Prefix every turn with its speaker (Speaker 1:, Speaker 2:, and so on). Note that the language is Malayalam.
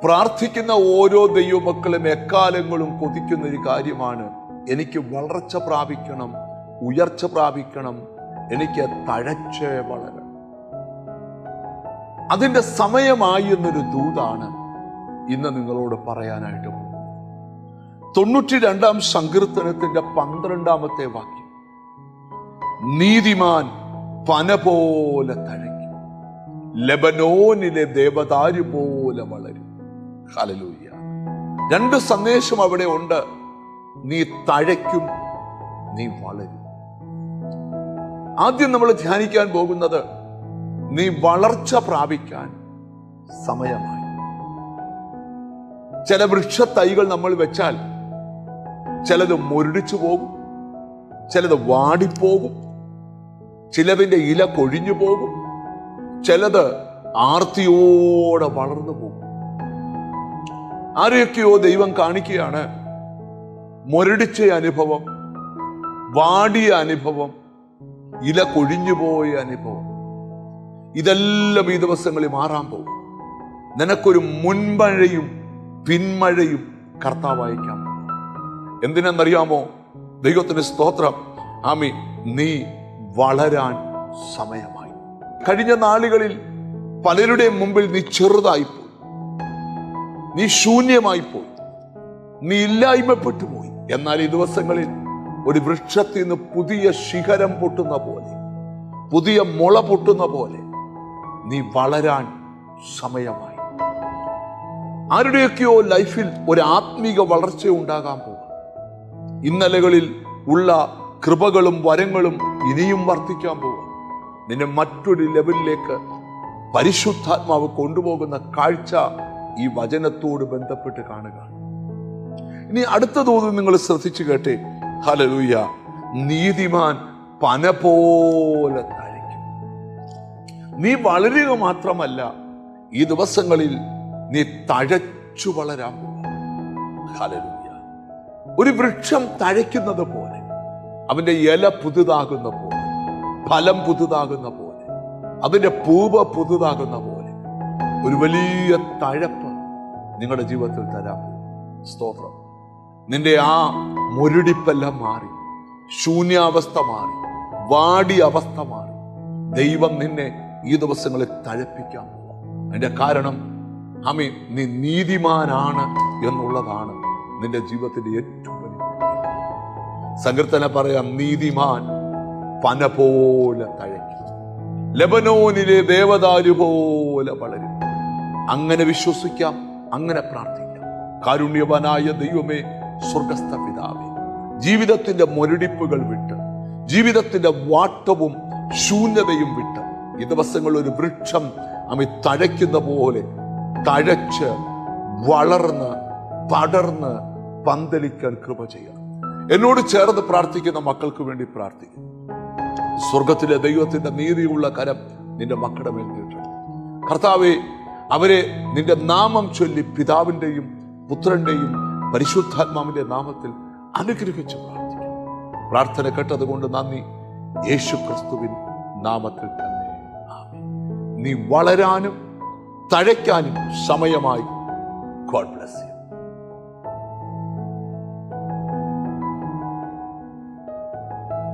Speaker 1: പ്രാർത്ഥിക്കുന്ന ഓരോ ദൈവമക്കളും എക്കാലങ്ങളും കൊതിക്കുന്ന ഒരു കാര്യമാണ്, എനിക്ക് വളർച്ച പ്രാപിക്കണം, ഉയർച്ച പ്രാപിക്കണം, എനിക്ക് തഴച്ച് വളരണം. അതിന്റെ സമയമായി എന്നൊരു ദൂതാണ് ഇന്ന് നിങ്ങളോട് പറയാനായിട്ട് പോകുന്നത്. 92-ാം സങ്കീർത്തനത്തിന്റെ 12-ാമത്തെ വാക്യം, നീതിമാൻ പന പോലെ തഴയ്ക്കും, ലെബനോനിലെ ദേവദാരു പോലെ വളരും. ഹല്ലേലൂയ. 2 സന്ദേശം അവിടെ ഉണ്ട്. നീ തഴയ്ക്കും, നീ വളരും. ആദ്യം നമ്മൾ ധ്യാനിക്കാൻ പോകുന്നത്, നീ വളർച്ച പ്രാപിക്കാൻ സമയമായി. ചില വൃക്ഷത്തൈകൾ നമ്മൾ വെച്ചാൽ ചിലത് മുരടിച്ചു പോകും, ചിലത് വാടിപ്പോകും, ചിലതിന്റെ ഇല കൊഴിഞ്ഞു പോകും, ചിലത് ആർത്തിയോടെ വളർന്നു പോകും. ആരെയൊക്കെയോ ദൈവം കാണിക്കുകയാണ്, മുരടിച്ച അനുഭവം, വാടിയ അനുഭവം, ഇല കൊഴിഞ്ഞുപോയ അനുഭവം, ഇതെല്ലാം ഈ ദിവസങ്ങളിൽ മാറാൻ പോകും. നിനക്കൊരു മുൻമഴയും പിന്മഴയും കർത്താവ് അയക്കാം. എന്തിനെന്നറിയാമോ? ദൈവത്തിന് സ്തോത്രം. ആമീൻ. നീ വളരാൻ സമയമായി. കഴിഞ്ഞ നാളുകളിൽ പലരുടെയും മുമ്പിൽ നീ ചെറുതായിപ്പോയി, നീ ശൂന്യമായിപ്പോയി, നീ ഇല്ലായ്മപ്പെട്ടു പോയി. എന്നാൽ ഈ ദിവസങ്ങളിൽ ഒരു വൃക്ഷത്തിൽ നിന്ന് പുതിയ ശിഖരം പൊട്ടുന്ന പോലെ, പുതിയ മുള പൊട്ടുന്ന പോലെ നീ വളരാൻ സമയമായി. ആരുടെയൊക്കെയോ ലൈഫിൽ ഒരു ആത്മീക വളർച്ച ഉണ്ടാകാൻ പോകും. ഇന്നലകളിൽ ഉള്ള കൃപകളും വരങ്ങളും ഇനിയും വർദ്ധിക്കാൻ പോകും. നിന്നെ മറ്റൊരു ലെവലിലേക്ക് പരിശുദ്ധാത്മാവ് കൊണ്ടുപോകുന്ന കാഴ്ച ഈ വചനത്തോട് ബന്ധപ്പെട്ട് കാണുക. ഇനി അടുത്ത തോതിൽ നിങ്ങൾ ശ്രദ്ധിച്ചു കേട്ടെ. ഹല്ലേലൂയ. നീതിമാൻ പന പോലെ തഴയ്ക്കും. നീ വളരുക മാത്രമല്ല, ഈ ദിവസങ്ങളിൽ നീ തഴച്ചു വളരാൻ പോകും. ഹല്ലേലൂയ. ഒരു വൃക്ഷം തഴയ്ക്കുന്നത് പോലെ, അവന്റെ ഇല പുതുതാകുന്ന പോലെ, ഫലം പുതുതാകുന്ന പോലെ, അതിന്റെ പൂവ് പുതുതാകുന്ന പോലെ ഒരു വലിയ തഴപ്പ് നിങ്ങളുടെ ജീവിതത്തിൽ തരാൻ പോകും. സ്തോത്രം. നിന്റെ ആ മുരടിപ്പെല്ലാം മാറി, ശൂന്യാവസ്ഥ മാറി, വാടിയ അവസ്ഥ മാറി, ദൈവം നിന്നെ ഈ ദിവസങ്ങളിൽ തഴപ്പിക്കാൻ പോവാം. അതിന്റെ കാരണം ആമീൻ, നീ നീതിമാനാണ് എന്നുള്ളതാണ് നിന്റെ ജീവിതത്തിന്റെ ഏറ്റവും വലിയ സങ്കീർത്തനം. പറയാം, നീതിമാൻ പന പോലെ തഴയ്ക്കും, ലെബനോനിലെ ദേവദാരു പോലെ വളരും. അങ്ങനെ വിശ്വസിക്കാം, അങ്ങനെ പ്രാർത്ഥിക്കാം. കാരുണ്യവാനായ ദൈവമേ, സ്വർഗസ്ഥ പിതാവേ, ജീവിതത്തിന്റെ മുരടിപ്പുകൾ വിട്ട്, ജീവിതത്തിന്റെ വാട്ടവും ശൂന്യതയും വിട്ട് ഈ ദിവസങ്ങളിൽ ഒരു വൃക്ഷം അമ്മ തഴയ്ക്കുന്ന പോലെ തഴച്ച് വളർന്ന് പടർന്ന് പന്തലിക്കാൻ കൃപ ചെയ്യണം. എന്നോട് ചേർന്ന് പ്രാർത്ഥിക്കുന്ന മക്കൾക്ക് വേണ്ടി പ്രാർത്ഥിക്കും. സ്വർഗത്തിലെ ദൈവത്തിന്റെ നീതിയുള്ള കരം നിന്റെ മക്കളുടെ മേൽ നീട്ടണം. കർത്താവേ, അവരെ നിന്റെ നാമം ചൊല്ലി പിതാവിന്റെയും പുത്രന്റെയും പരിശുദ്ധാത്മാവിന്റെ നാമത്തിൽ അനുഗ്രഹിച്ച് പ്രാർത്ഥിക്കും. പ്രാർത്ഥന കേട്ടതുകൊണ്ട് നന്ദി. യേശു ക്രിസ്തുവിൻ നാമത്തിൽ തന്നെ ആമേൻ. നീ വളരാനും തഴയ്ക്കാനും സമയമായി. God bless you.